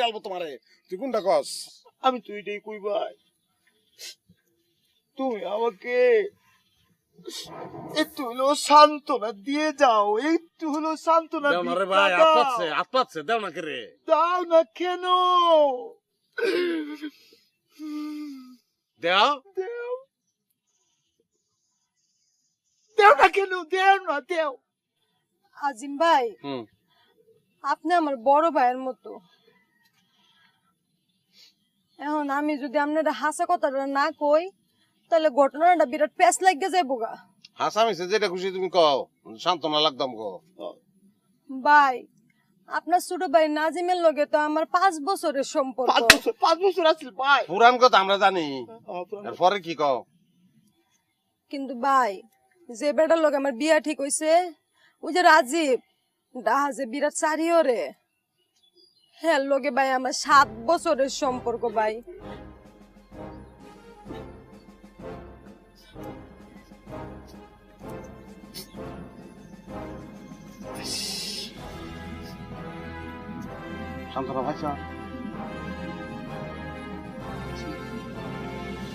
Elbow তোমারে। তুই কোনটা কস? আমি তো এটাই কই ভাই, তুমি আমাকে একটু হলো সান্ত্বনা দিয়ে যাও, একটু হলো সান্ত্বনা দেও না রে ভিক্ষা ভাই, দাও। হাত পাচ্ছে, দেও না কে রে? দাও না কেন? দেও দেও দেও না কেন? দেও না, দেও। আজিম ভাই, আপনি আমার বড় ভাইয়ের মতো। এখন আমি যদি আপনার হাসা কথাটা না কই তাহলে ঘটনাটা বিরাট পেঁচ লাগিয়ে যাইবো গা। হাসামিছে যেটা খুশি তুমি কও, সান্ত্বনা লাগতাম কও। ভাই, আপনার ছোট ভাই নাজিমের লগে তো আমার 5 বছরের সম্পর্ক। 5 বছর আছিল ভাই। পুরান কথা আমরা জানি, এরপরে কি কও? কিন্তু ভাই, যে বেটার লগে আমার বিয়া ঠিক হইছে, ওই যে রাজীব ডাহাজে বিরাট চারিও রে, হ্যাঁ লগে ভাই আমার 7 বছরের সম্পর্ক ভাই। সান্ত্বনা পাইছ?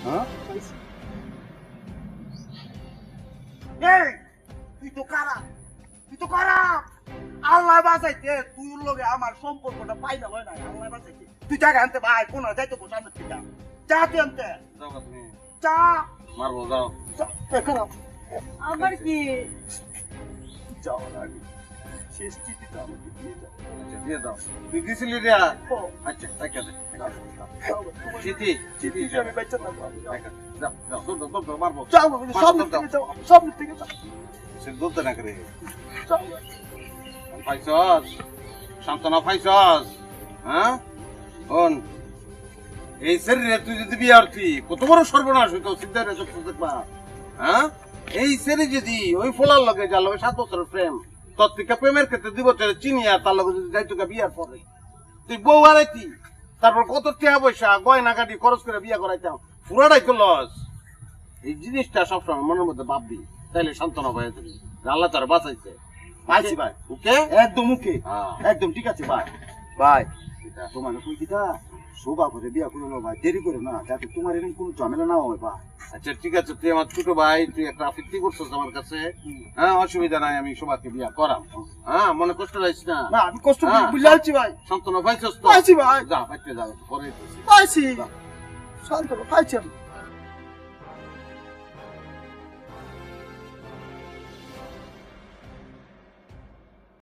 হ্যাঁ, এই তুই তো খারাপ, তুই তো খারাপ। আল্লাহ বাঁচাইতে তুই ওর লগে আমার সম্পর্কটা পাইলা হয় না, আল্লাহ বাঁচাইতে। তুই জায়গা আনতে ভাই, কোন যাইতো সামনে থেকে যা, তুই আনতে যাও না তুমি, যা। মারবো, যাও। খারাপ আবার কি? যাও না, শেষ চিঠিটা আমাকে দিয়ে যাও। আচ্ছা, দিয়ে দাও। তুই দিছিলি রে? আচ্ছা, দেখা দে। চিঠি, চিঠি আমি বাচ্চা থাকবো, আমি যাও। যাও, যাও, দৌড় দাও, দৌড় দাও, মারবো। যাও, সামনে থেকে যাও, সামনে থেকে যাও। সে দৌড়তে না করে। যাও। পাইছস? সান্ত্বনা পাইছস? হ্যাঁ? শোন, এই শরীরে তুই যদি বিয়ে করতি, কত বড় সর্বনাশ হইতো, চিন্তা রে সব দেখবা। হ্যাঁ? এই শরীর যদি ওই ফোলার লগে যার লগে 7 বছরের প্রেম, তোর থেকে প্রেমের ক্ষেত্রে 2 বছরের চিনি আর তার লগে যদি যাইতো বিয়ার পরে, তুই বউ হারাইতি, তারপর কত টাকা পয়সা গয়না কাটি খরচ করে বিয়ে করাইতাম, পুরাটাই তো লস। এই জিনিসটা সবসময় মনের মধ্যে ভাববি, তাইলে সান্ত্বনা হয়ে যাবি, আল্লাহ তার বাঁচাইছে। পাইছি ভাই, ওকে, একদম ওকে, হ্যাঁ। একদম ঠিক আছে ভাই। ভাই তোমার কই দিতা শোভা করে বিয়া করে নাও ভাই, দেরি করে না, যাতে তোমার এরকম কোনো ঝামেলা না হয় ভাই। আচ্ছা ঠিক আছে, তুই আমার ছোট ভাই, তুই একটা আপত্তি করছিস আমার কাছে, হ্যাঁ অসুবিধা নাই, আমি সবাইকে বিয়া করাম। হ্যাঁ, মনে কষ্ট পাইস না। না আমি কষ্ট হ্যাঁ, বুঝলে আছি ভাই। সান্ত্বনা পাইছস তো? পাইছি ভাই, যা বাইতে যা, পরে পাইছি, শান্ত পাইছি আমি।